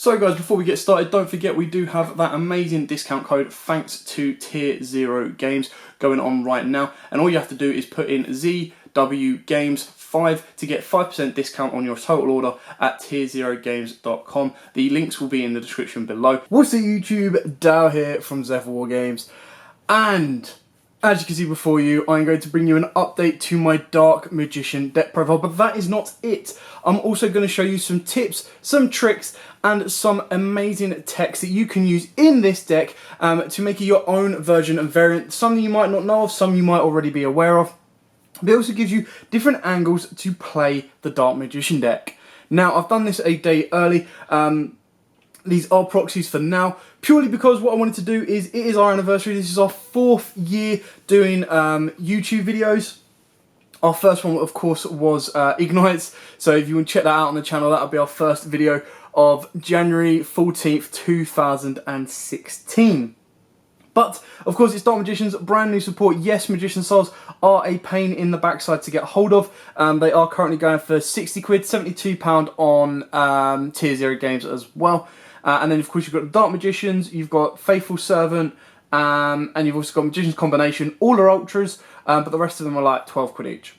So guys, before we get started, don't forget we do have that amazing discount code thanks to Tier 0 Games going on right now. And all you have to do is put in ZW Games 5 to get 5% discount on your total order at tier0games.com. The links will be in the description below. What's up YouTube, Dow here from Zeph War Games. And as you can see before you, I'm going to bring you an update to my Dark Magician deck profile, but that is not it. I'm also going to show you some tips, some tricks, and some amazing techs that you can use in this deck to make it your own version and variant. Some you might not know of, some you might already be aware of. But it also gives you different angles to play the Dark Magician deck. Now, I've done this a day early. These are proxies for now, purely because what I wanted to do is, it is our anniversary. This is our 4th year doing YouTube videos. Our first one, of course, was Ignites. So if you want to check that out on the channel, that'll be our first video of January 14th, 2016. But, of course, it's Dark Magicians, brand new support. Yes, Magician Souls are a pain in the backside to get hold of. They are currently going for 60 quid, £72 on Tier 0 Games as well. And then, of course, you've got the Dark Magicians, you've got Faithful Servant, and you've also got Magician's Combination. All are ultras, but the rest of them are like 12 quid each.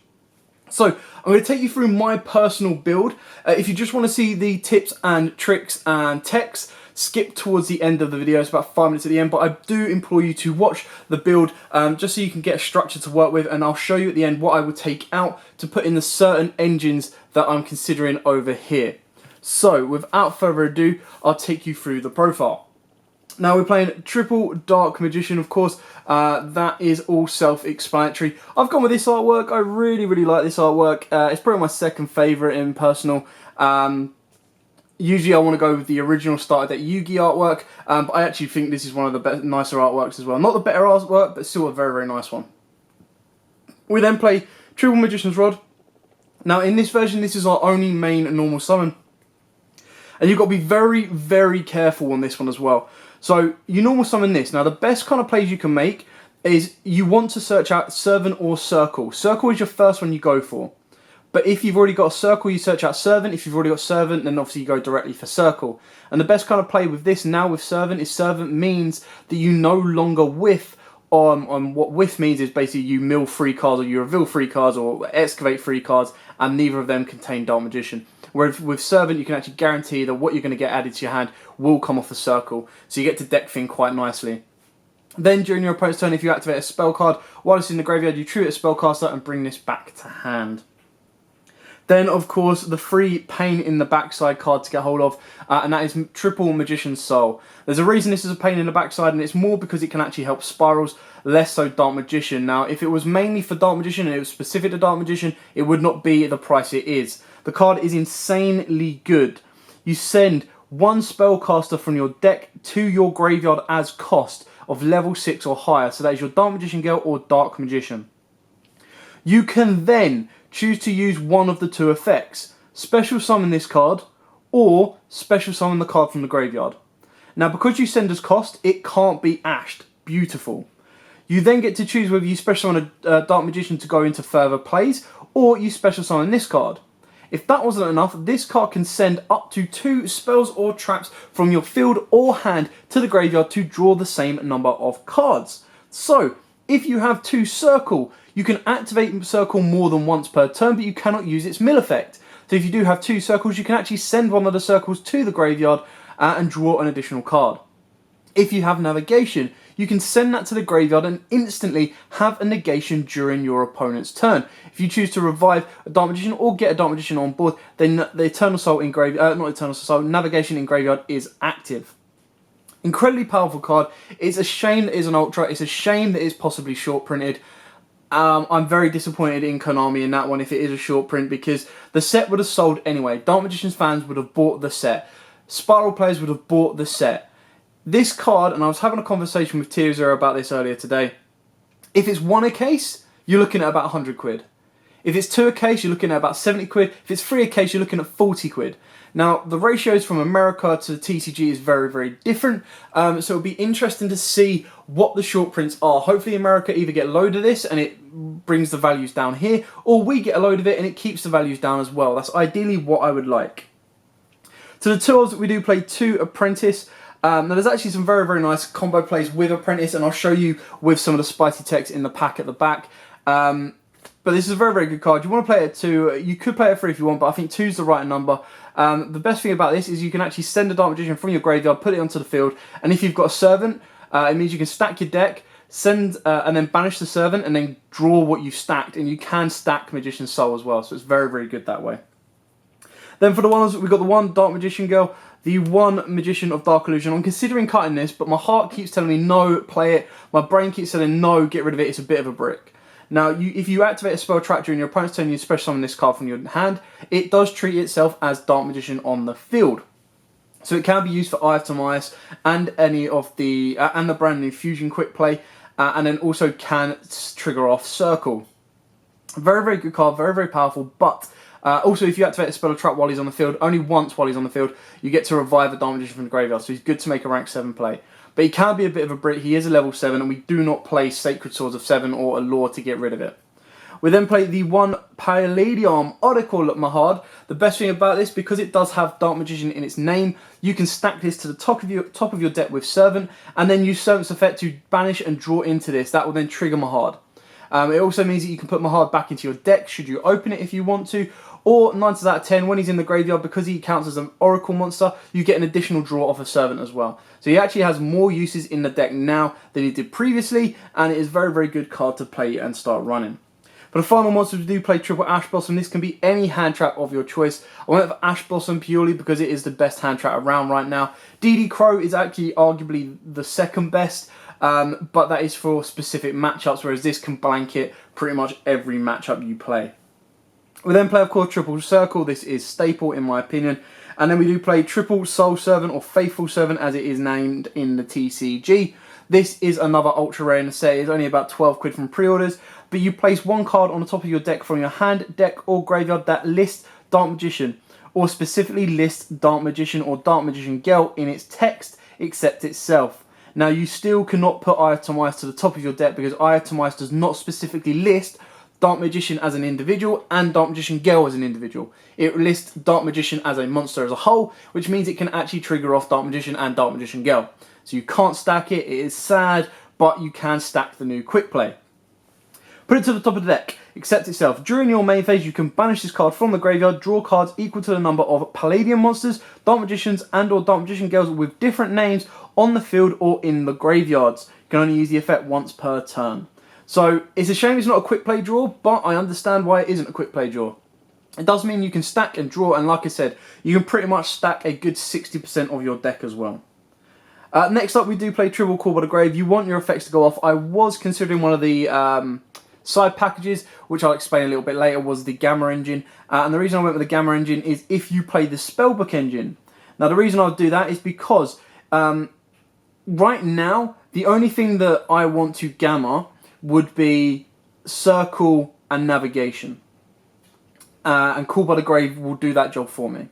So, I'm going to take you through my personal build. If you just want to see the tips and tricks and techs, skip towards the end of the video. It's about 5 minutes at the end, but I do implore you to watch the build just so you can get a structure to work with, and I'll show you at the end what I would take out to put in the certain engines that I'm considering over here. So, without further ado, I'll take you through the profile. Now, we're playing triple Dark Magician, of course. That is all self-explanatory. I've gone with this artwork. I really, really like this artwork. It's probably my second favourite in personal. Usually I want to go with the original starter deck YUGIOH artwork, but I actually think this is one of the nicer artworks as well. Not the better artwork, but still a very, very nice one. We then play triple Magician's Rod. Now, in this version, this is our only main normal summon. And you've got to be very, very careful on this one as well. So, you normal summon this. Now, the best kind of plays you can make is you want to search out Servant or Circle. Circle is your first one you go for. But if you've already got a Circle, you search out Servant. If you've already got Servant, then obviously you go directly for Circle. And the best kind of play with this now with Servant is Servant means that you no longer whiff on what whiff means is basically you mill free cards or you reveal free cards or excavate free cards, and neither of them contain Dark Magician. Whereas with Servant, you can actually guarantee that what you're going to get added to your hand will come off the Circle. So you get to deck thing quite nicely. Then during your opponent's turn, if you activate a spell card while it's in the graveyard, you true it as Spellcaster and bring this back to hand. Then, of course, the free pain in the backside card to get hold of, and that is triple Magician's Soul. There's a reason this is a pain in the backside, and it's more because it can actually help spirals, less so Dark Magician. Now, if it was mainly for Dark Magician and it was specific to Dark Magician, it would not be the price it is. The card is insanely good. You send one Spellcaster from your deck to your graveyard as cost of level 6 or higher. So that is your Dark Magician Girl or Dark Magician. You can then choose to use one of the two effects. Special summon this card, or special summon the card from the graveyard. Now, because you send as cost, it can't be ashed. Beautiful. You then get to choose whether you special summon a Dark Magician to go into further plays, or you special summon this card. If that wasn't enough, this card can send up to 2 spells or traps from your field or hand to the graveyard to draw the same number of cards. So, if you have 2 Circle, you can activate Circle more than once per turn, but you cannot use its mill effect. So if you do have 2 Circles, you can actually send one of the Circles to the graveyard and draw an additional card. If you have Navigation, you can send that to the graveyard and instantly have a negation during your opponent's turn. If you choose to revive a Dark Magician or get a Dark Magician on board, then the Eternal Soul in graveyard, not Eternal Soul, Navigation in graveyard is active. Incredibly powerful card. It's a shame that it's an Ultra. It's a shame that it's possibly short printed. I'm very disappointed in Konami in that one if it is a short print, because the set would have sold anyway. Dark Magicians fans would have bought the set. Spiral players would have bought the set. This card, and I was having a conversation with Tier 0 about this earlier today, if it's 1 a case, you're looking at about 100 quid. If it's 2 a case, you're looking at about 70 quid. If it's 3 a case, you're looking at 40 quid. Now, the ratios from America to the TCG is very, very different. So it'll be interesting to see what the short prints are. Hopefully America either get a load of this and it brings the values down here, or we get a load of it and it keeps the values down as well. That's ideally what I would like. To the 2 elves, we do play 2 Apprentice. Now there's actually some very, very nice combo plays with Apprentice, and I'll show you with some of the spicy text in the pack at the back. But this is a very, very good card. You want to play it 2, you could play it 3 if you want, but I think 2 is the right number. The best thing about this is you can actually send a Dark Magician from your graveyard, put it onto the field, and if you've got a Servant, it means you can stack your deck, send and then banish the Servant, and then draw what you've stacked, and you can stack Magician's Soul as well, so it's very, very good that way. Then for the ones, we've got the 1 Dark Magician Girl, the 1 Magician of Dark Illusion. I'm considering cutting this, but my heart keeps telling me no, play it. My brain keeps saying no, get rid of it, it's a bit of a brick. Now, if you activate a spell track during your opponent's turn, you special summon this card from your hand, it does treat itself as Dark Magician on the field. So it can be used for Eye and any of the, and the brand new Fusion Quick Play, and then also can trigger off Circle. Very, very good card, very, very powerful, but also if you activate a spell trap while he's on the field, only once while he's on the field, you get to revive a Dark Magician from the graveyard, so he's good to make a rank 7 play. But he can be a bit of a brick, he is a level 7, and we do not play Sacred Swords of 7 or Allure to get rid of it. We then play the 1 Palladium Oracle Mahard. The best thing about this, because it does have Dark Magician in its name, you can stack this to the top of your deck with Servant, and then use Servant's effect to banish and draw into this. That will then trigger Mahard. It also means that you can put Mahard back into your deck should you open it if you want to, or 9 times out of 10, when he's in the graveyard, because he counts as an Oracle monster, you get an additional draw off a Servant as well. So he actually has more uses in the deck now than he did previously, and it is a very, very good card to play and start running. For the final monster, we do play triple Ash Blossom. This can be any hand trap of your choice. I went for Ash Blossom purely because it is the best hand trap around right now. DD Crow is actually arguably the second best, but that is for specific matchups, whereas this can blanket pretty much every matchup you play. We then play, of course, triple Circle. This is staple in my opinion. And then we do play triple Soul Servant, or Faithful Servant as it is named in the TCG. This is another ultra rare in the set. It's only about 12 quid from pre-orders. But you place 1 card on the top of your deck from your hand, deck, or graveyard that lists Dark Magician, or specifically lists Dark Magician or Dark Magician Girl in its text, except itself. Now, you still cannot put Eye to the top of your deck because Eye does not specifically list Dark Magician as an individual and Dark Magician Girl as an individual. It lists Dark Magician as a monster as a whole, which means it can actually trigger off Dark Magician and Dark Magician Girl. So you can't stack it, it is sad, but you can stack the new Quick Play. Put it to the top of the deck, accept itself. During your main phase, you can banish this card from the graveyard, draw cards equal to the number of Palladium monsters, Dark Magicians, and or Dark Magician Girls with different names on the field or in the graveyards. You can only use the effect once per turn. So, it's a shame it's not a quick play draw, but I understand why it isn't a quick play draw. It does mean you can stack and draw, and like I said, you can pretty much stack a good 60% of your deck as well. Next up, we do play Triple Call by the Grave. You want your effects to go off. I was considering one of the side packages, which I'll explain a little bit later, was the Gamma Engine. And the reason I went with the Gamma Engine is if you play the Spellbook Engine. Now, the reason I'll do that is because right now, the only thing that I want to Gamma would be Circle and Navigation. And Call by the Grave will do that job for me.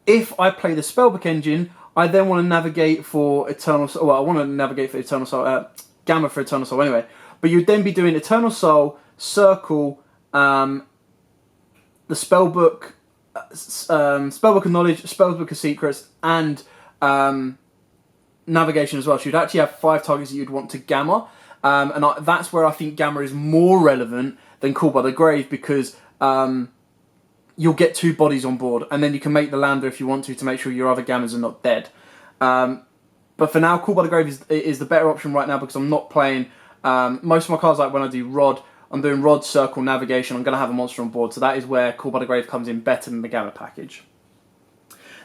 If I play the Spellbook Engine, I then want to navigate for Eternal Soul. Well, I want to navigate for Eternal Soul, Gamma for Eternal Soul anyway. But you'd then be doing Eternal Soul, Circle, the Spellbook, Spellbook of Knowledge, Spellbook of Secrets, and Navigation as well. So you'd actually have 5 targets that you'd want to Gamma. That's where I think Gamma is more relevant than Call by the Grave, because you'll get 2 bodies on board, and then you can make the lander if you want to make sure your other Gammas are not dead. But for now, Call by the Grave is the better option right now, because I'm not playing most of my cards. Like when I do Rod, I'm doing Rod, Circle, Navigation, I'm going to have a monster on board, so that is where Call by the Grave comes in better than the Gamma package.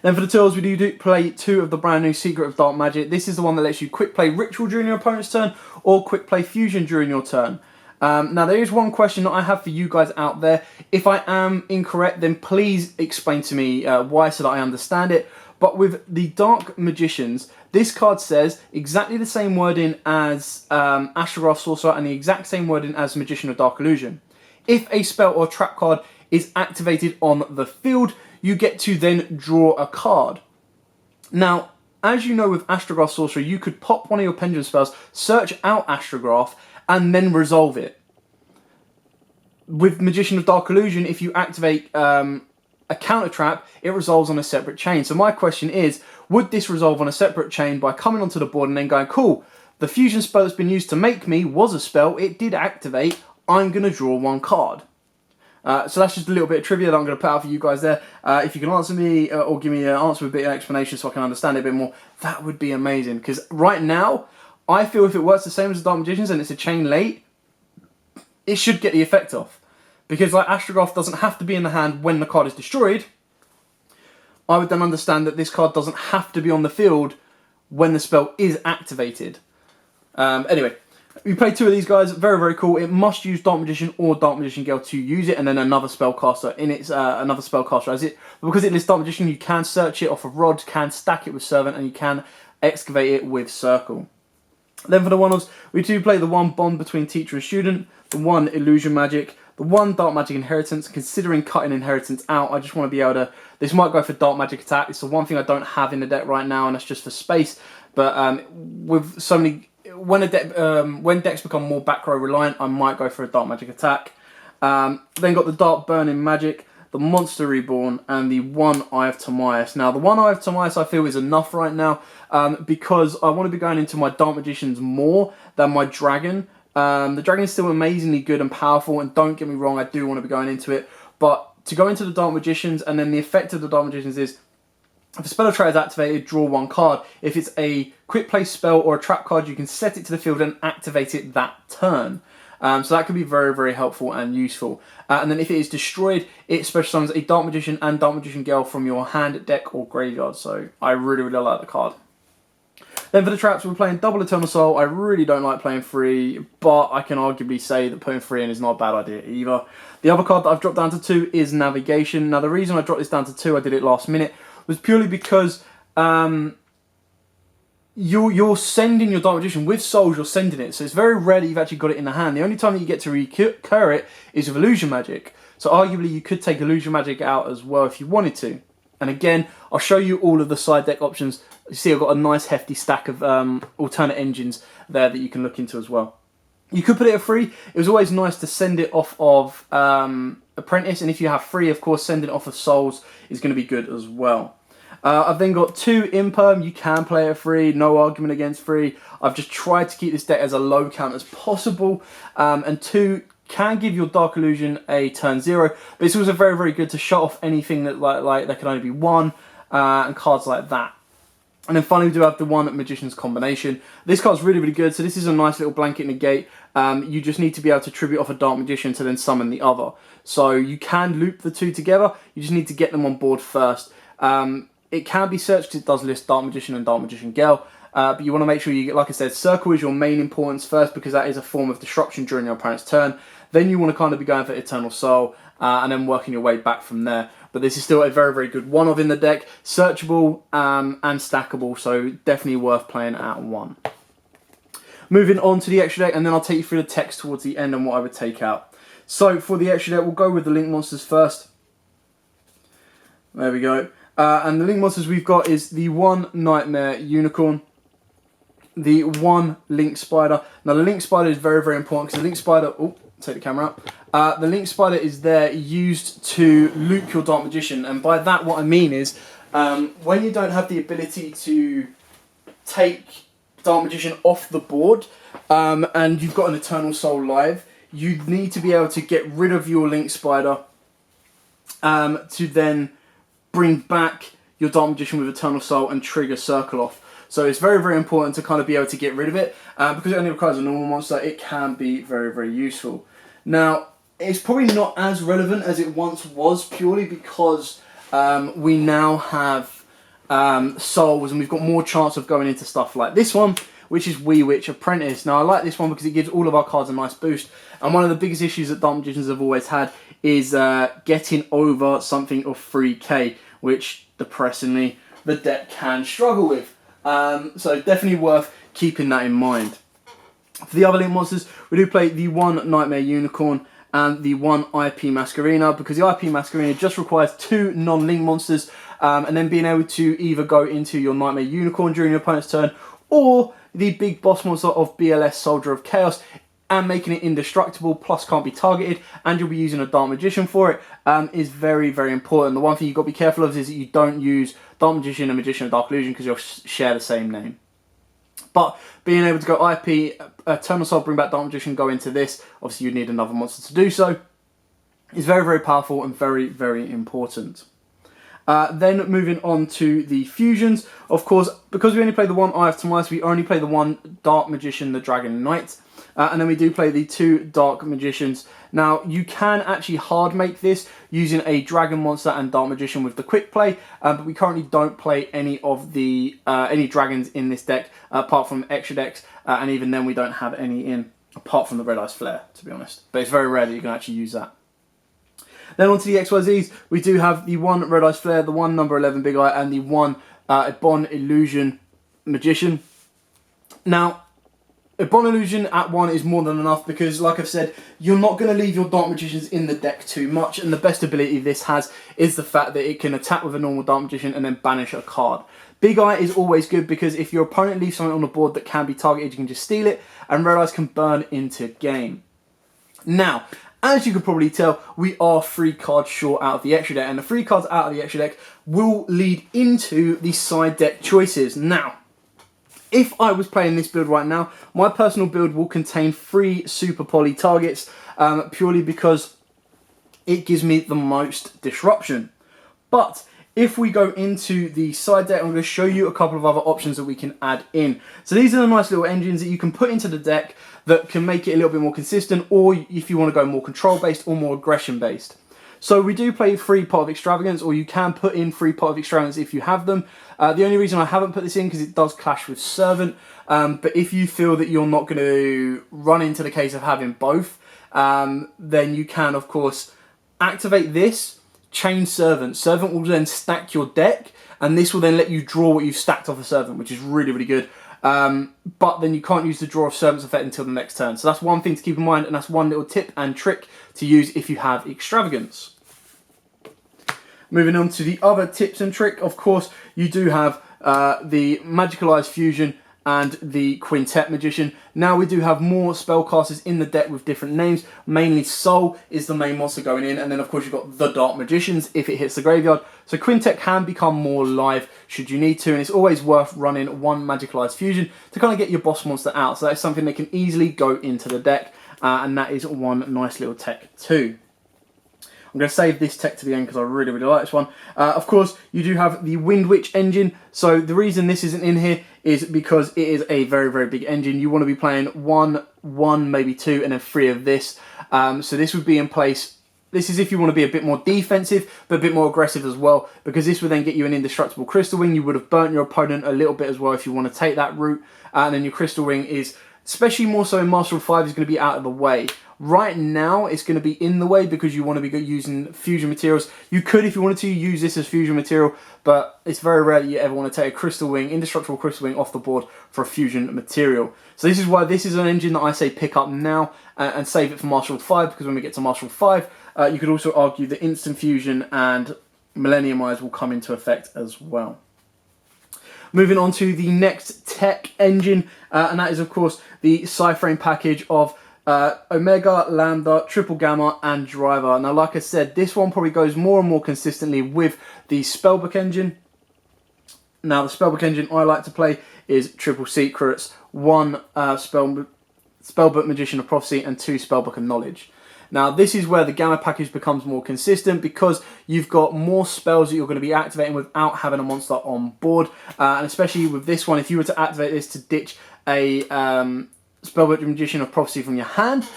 Then for the tools, we do play 2 of the brand new Secret of Dark Magic. This is the one that lets you quick play Ritual during your opponent's turn, or quick play Fusion during your turn. Now, there is one question that I have for you guys out there. If I am incorrect, then please explain to me why, so that I understand it. But with the Dark Magicians, this card says exactly the same wording as Astrograph Sorcerer and the exact same wording as Magician of Dark Illusion. If a spell or trap card is activated on the field, you get to then draw a card. Now, as you know with Astrograph Sorcerer, you could pop one of your Pendulum spells, search out Astrograph, and then resolve it. With Magician of Dark Illusion, if you activate a a counter trap, it resolves on a separate chain. So my question is, would this resolve on a separate chain by coming onto the board and then going, cool, the fusion spell that's been used to make me was a spell, it did activate, I'm going to draw 1 card. So that's just a little bit of trivia that I'm going to put out for you guys there. If you can answer me or give me an answer with a bit of explanation so I can understand it a bit more, that would be amazing. Because right now, I feel if it works the same as the Dark Magicians and it's a chain late, it should get the effect off. Because like Astrograph doesn't have to be in the hand when the card is destroyed, I would then understand that this card doesn't have to be on the field when the spell is activated. Anyway, we played 2 of these guys, very, very cool. It must use Dark Magician or Dark Magician Girl to use it, and then another spellcaster in its another spellcaster as it. But because it lists Dark Magician, you can search it off of Rod, can stack it with Servant, and you can excavate it with Circle. Then for the one-offs, we do play the 1 Bond between teacher and student, the 1 Illusion Magic, the 1 Dark Magic Inheritance. Considering cutting Inheritance out, I just want to be able to... This might go for Dark Magic Attack. It's the one thing I don't have in the deck right now, and that's just for space. But with so many... When decks become more back row reliant, I might go for a Dark Magic Attack. Then got the Dark Burning Magic, the Monster Reborn, and the 1 Eye of Timaeus. Now, the 1 Eye of Timaeus I feel is enough right now because I want to be going into my Dark Magicians more than my Dragon. The Dragon is still amazingly good and powerful, and don't get me wrong, I do want to be going into it. But to go into the Dark Magicians, and then the effect of the Dark Magicians is, if a spell or trait is activated, draw 1 card. If it's a quick play spell or a trap card, you can set it to the field and activate it that turn. So that can be very, very helpful and useful. And then if it is destroyed, it special summons a Dark Magician and Dark Magician Girl from your hand, deck, or graveyard. So I really, really like the card. Then for the traps, we're playing double Eternal Soul. I really don't like playing 3, but I can arguably say that putting 3 in is not a bad idea either. The other card that I've dropped down to 2 is Navigation. Now the reason I dropped this down to 2, I did it last minute, was purely because you're sending your Dark Magician with souls, you're sending it. So it's very rare that you've actually got it in the hand. The only time that you get to recur it is with Illusion Magic. So arguably you could take Illusion Magic out as well if you wanted to. And again, I'll show you all of the side deck options. You see I've got a nice hefty stack of alternate engines there that you can look into as well. You could put it at 3. It was always nice to send it off of Apprentice, and if you have 3, of course, sending it off of Souls is going to be good as well. I've then got 2 Imperm. You can play at 3, no argument against 3. I've just tried to keep this deck as a low count as possible, and 2 can give your Dark Illusion a turn 0, but it's also very, very good to shut off anything that like there can only be 1, and cards like that. And then finally we do have the 1 Magician's Combination. This card's really, really good, so this is a nice little blanket negate. You just need to be able to tribute off a Dark Magician to then summon the other. So you can loop the 2 together, you just need to get them on board first. It can be searched because it does list Dark Magician and Dark Magician Girl, but you want to make sure you get, like I said, Circle is your main importance first because that is a form of disruption during your opponent's turn. Then you want to kind of be going for Eternal Soul and then working your way back from there. But this is still a very, very good one of in the deck, searchable and stackable, so definitely worth playing at 1. Moving on to the extra deck, and then I'll take you through the text towards the end and what I would take out. So for the extra deck, we'll go with the Link Monsters first. There we go. And the Link Monsters we've got is the 1 Nightmare Unicorn, the 1 Link Spider. Now the Link Spider is very, very important because the Link Spider... Oh, take the camera up. The Link Spider is there used to loop your Dark Magician, and by that what I mean is when you don't have the ability to take Dark Magician off the board and you've got an Eternal Soul live, you need to be able to get rid of your Link Spider to then bring back your Dark Magician with Eternal Soul and trigger Circle off. So it's very, very important to kind of be able to get rid of it. Because it only requires a normal monster, it can be very, very useful. Now, it's probably not as relevant as it once was, purely because we now have souls and we've got more chance of going into stuff like this one, which is YUGIOH Apprentice. Now, I like this one because it gives all of our cards a nice boost. And one of the biggest issues that Dark Magicians have always had is getting over something of 3k, which, depressingly, the deck can struggle with. So definitely worth keeping that in mind. For the other Link Monsters, we do play the 1 Nightmare Unicorn and the 1 IP Masquerena, because the IP Masquerena just requires 2 non-Link Monsters, and then being able to either go into your Nightmare Unicorn during your opponent's turn, or the big boss monster of BLS Soldier of Chaos. and making it indestructible, plus can't be targeted, and you'll be using a Dark Magician for it, is very, very important. The one thing you've got to be careful of is that you don't use Dark Magician and Magician of Dark Illusion because you'll share the same name. But being able to go IP, Eternal Soul, bring back Dark Magician, go into this, obviously you'd need another monster to do so, is very, very powerful and very, very important. Then moving on to the fusions, of course, because we only play the one Eye of Timaeus, we only play the one Dark Magician, the Dragon Knight, and then we do play the 2 Dark Magicians. Now, you can actually hard make this using a Dragon Monster and Dark Magician with the quick play, but we currently don't play any of the any dragons in this deck, apart from extra decks, and even then we don't have any in, apart from the Red Eyes Flare, to be honest. But it's very rare that you can actually use that. Then on to the XYZs, we do have the 1 Red Eyes Flare, the 1 number 11 Big Eye, and the 1 Ebon Illusion Magician. Now, Ebon Illusion at 1 is more than enough because, like I've said, you're not going to leave your Dark Magicians in the deck too much, and the best ability this has is the fact that it can attack with a normal Dark Magician and then banish a card. Big Eye is always good because if your opponent leaves something on the board that can be targeted, you can just steal it, and Red Eyes can burn into game. Now, as you can probably tell, we are 3 cards short out of the extra deck, and the 3 cards out of the extra deck will lead into the side deck choices. Now, if I was playing this build right now, my personal build will contain 3 Super Poly targets, purely because it gives me the most disruption. But if we go into the side deck, I'm going to show you a couple of other options that we can add in. So these are the nice little engines that you can put into the deck that can make it a little bit more consistent, or if you want to go more control based or more aggression based. So we do play 3 Pot of Extravagance, or you can put in 3 Pot of Extravagance if you have them. The only reason I haven't put this in because it does clash with Servant, but if you feel that you're not going to run into the case of having both, then you can of course activate this, chain Servant. Servant will then stack your deck, and this will then let you draw what you've stacked off a Servant, which is really, really good. But then you can't use the Draw of Servants effect until the next turn. So that's one thing to keep in mind, and that's one little tip and trick to use if you have Extravagance. Moving on to the other tips and trick, of course, you do have the Magical Eyes Fusion and the Quintet Magician. Now we do have more spellcasters in the deck with different names. Mainly Soul is the main monster going in, and then of course you've got the Dark Magicians if it hits the graveyard. So Quintet can become more live should you need to, and it's always worth running 1 Magical Eyes Fusion to kind of get your boss monster out. So that's something that can easily go into the deck, and that is one nice little tech too. I'm going to save this tech to the end because I really, really like this one. Of course, you do have the Wind Witch engine. So the reason this isn't in here is because it is a very, very big engine. You want to be playing 1, maybe 2, and then 3 of this. So this would be in place. This is if you want to be a bit more defensive, but a bit more aggressive as well, because this would then get you an indestructible Crystal Wing. You would have burnt your opponent a little bit as well if you want to take that route. And then your Crystal Wing is, especially more so in Master of 5, is going to be out of the way. Right now, it's going to be in the way because you want to be using fusion materials. You could, if you wanted to, use this as fusion material, but it's very rare that you ever want to take a Crystal Wing, indestructible Crystal Wing off the board for a fusion material. So this is why this is an engine that I say pick up now and save it for Master of 5, because when we get to Master of 5, you could also argue that Instant Fusion and Millennium Eyes will come into effect as well. Moving on to the next tech engine, and that is of course the Cyframe package of Omega, Lambda, Triple Gamma, and Driver. Now, like I said, this one probably goes more and more consistently with the Spellbook engine. Now, the Spellbook engine I like to play is Triple Secrets, 1 Spellbook Magician of Prophecy, and 2 Spellbook of Knowledge. Now, this is where the Gamma package becomes more consistent because you've got more spells that you're going to be activating without having a monster on board. And especially with this one, if you were to activate this to ditch a Spellbook Magician of Prophecy from your hand,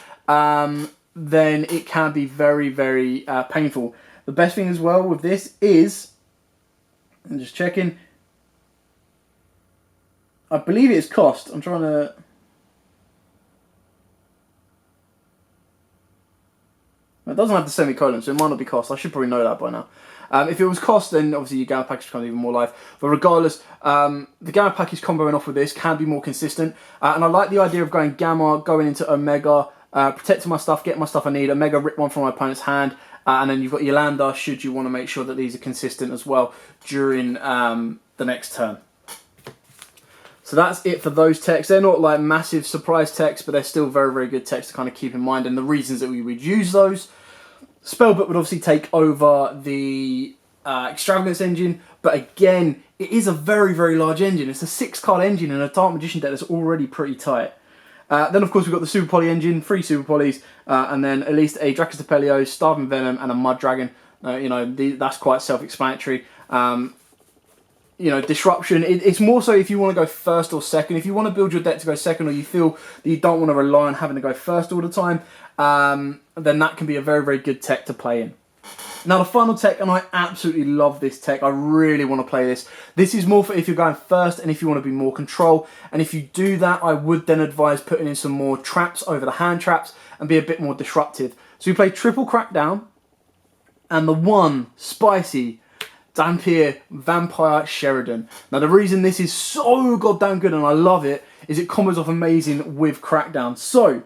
then it can be very, very painful. The best thing as well with this is, I'm just checking, I believe it is cost. I'm trying to... It doesn't have the semicolon, so it might not be cost. I should probably know that by now. If it was cost, then obviously your Gamma package becomes even more live. But regardless, the Gamma package comboing off with this can be more consistent. And I like the idea of going Gamma, going into Omega, protecting my stuff, getting my stuff I need, Omega, rip one from my opponent's hand, and then you've got your Lambda, should you want to make sure that these are consistent as well during the next turn. So So that's it for those techs. They're not like massive surprise techs, but they're still very, very good techs to kind of keep in mind, and the reasons that we would use those. Spellbook would obviously take over the Extravagance engine, but again, it is a very, very large engine. It's a 6-card engine in a Dark Magician deck that's already pretty tight. Then, of course, we've got the Super Poly engine, 3 Super Polys, and then at least a Dracus Depelio, Starving Venom, and a Mud Dragon. You know, that's quite self-explanatory. You know, Disruption, it's more so if you want to go first or second. If you want to build your deck to go second, or you feel that you don't want to rely on having to go first all the time, then that can be a very, very good tech to play in. Now the final tech, and I absolutely love this tech, I really want to play this. This is more for if you're going first and if you want to be more control. And if you do that, I would then advise putting in some more traps over the hand traps and be a bit more disruptive. So we play triple Crackdown and the one spicy Dampier Vampire Sheridan. Now the reason this is so goddamn good and I love it is it combos off amazing with Crackdown. So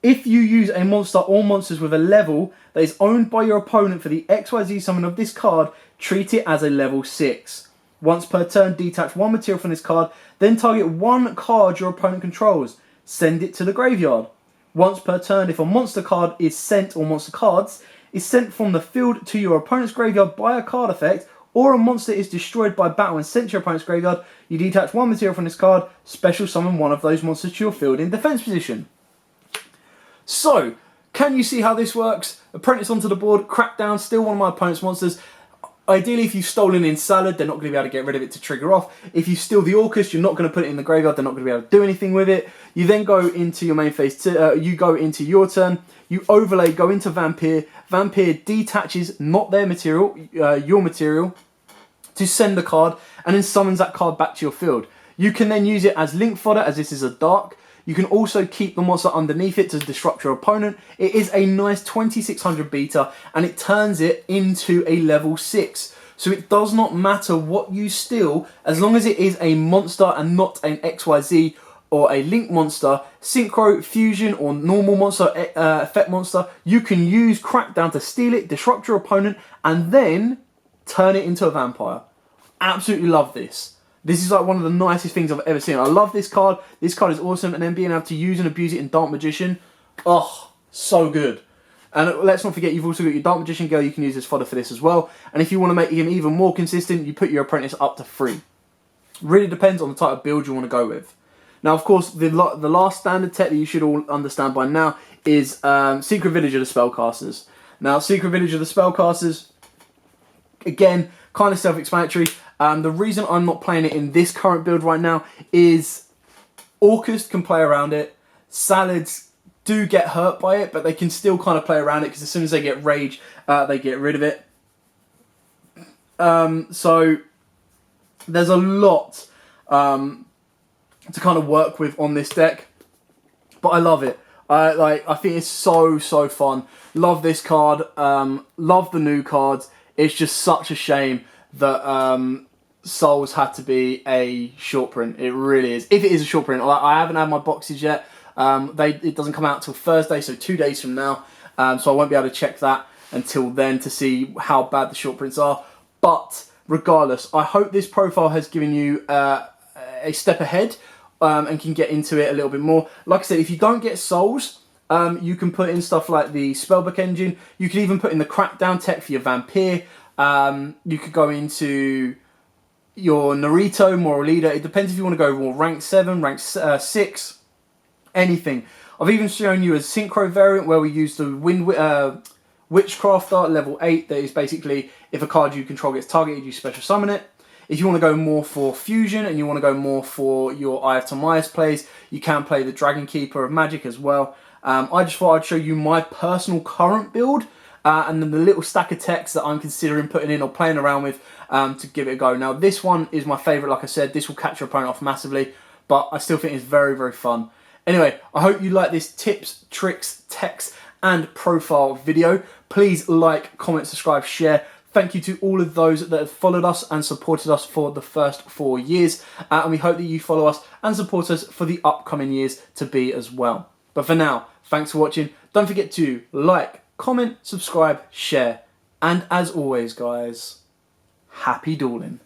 if you use a monster or monsters with a level that is owned by your opponent for the XYZ summon of this card, treat it as a level 6. Once per turn, detach one material from this card, then target one card your opponent controls. Send it to the graveyard. Once per turn, if a monster card is sent, or monster cards, is sent from the field to your opponent's graveyard by a card effect, or a monster is destroyed by battle and sent to your opponent's graveyard, you detach one material from this card, special summon one of those monsters to your field in defense position. So, can you see how this works? Apprentice onto the board, Crackdown, still one of my opponent's monsters. Ideally, if you've stolen in Salad, they're not going to be able to get rid of it to trigger off. If you steal the Orcus, you're not going to put it in the graveyard, they're not going to be able to do anything with it. You then go into your main phase, you go into your turn, you overlay, go into Vampire. Vampire detaches not their material, your material, to send the card, and then summons that card back to your field. You can then use it as link fodder, as this is a dark. You can also keep the monster underneath it to disrupt your opponent. It is a nice 2600 beta, and it turns it into a level 6. So it does not matter what you steal, as long as it is a monster and not an XYZ or a link monster, synchro, fusion, or normal monster, effect monster, you can use Crackdown to steal it, disrupt your opponent, and then turn it into a vampire. Absolutely love this. This is like one of the nicest things I've ever seen. I love this card. This card is awesome. And then being able to use and abuse it in Dark Magician. Oh, so good. And let's not forget, you've also got your Dark Magician girl. You can use as fodder for this as well. And if you want to make him even more consistent, you put your apprentice up to 3. Really depends on the type of build you want to go with. Now, of course, the last standard tech that you should all understand by now is Secret Village of the Spellcasters. Now, Secret Village of the Spellcasters, again, kind of self-explanatory. The reason I'm not playing it in this current build right now is Orcus can play around it. Salads do get hurt by it, but they can still kind of play around it because as soon as they get Rage, they get rid of it. So there's a lot to kind of work with on this deck, but I love it. I think it's so fun. Love this card. Love the new cards. It's just such a shame that Souls had to be a short print. It really is. If it is a short print, I haven't had my boxes yet. It doesn't come out till Thursday, so 2 days from now. So I won't be able to check that until then to see how bad the short prints are. But regardless, I hope this profile has given you a step ahead and can get into it a little bit more. Like I said, if you don't get Souls, you can put in stuff like the Spellbook engine. You can even put in the Crackdown tech for your Vampire. You could go into your Naruto, Moral Leader. It depends if you want to go more rank 7, rank 6, anything. I've even shown you a Synchro variant where we use the Witchcrafter level 8. That is basically if a card you control gets targeted, you special summon it. If you want to go more for Fusion and you want to go more for your Eye of Timaeus plays, you can play the Dragon Keeper of Magic as well. I just thought I'd show you my personal current build. And then the little stack of text that I'm considering putting in or playing around with to give it a go. Now, this one is my favourite, like I said. This will catch your opponent off massively, but I still think it's very fun. Anyway, I hope you like this tips, tricks, text, and profile video. Please like, comment, subscribe, share. Thank you to all of those that have followed us and supported us for the first 4 years. And we hope that you follow us and support us for the upcoming years to be as well. But for now, thanks for watching. Don't forget to like, comment, subscribe, share, and as always, guys, happy dueling.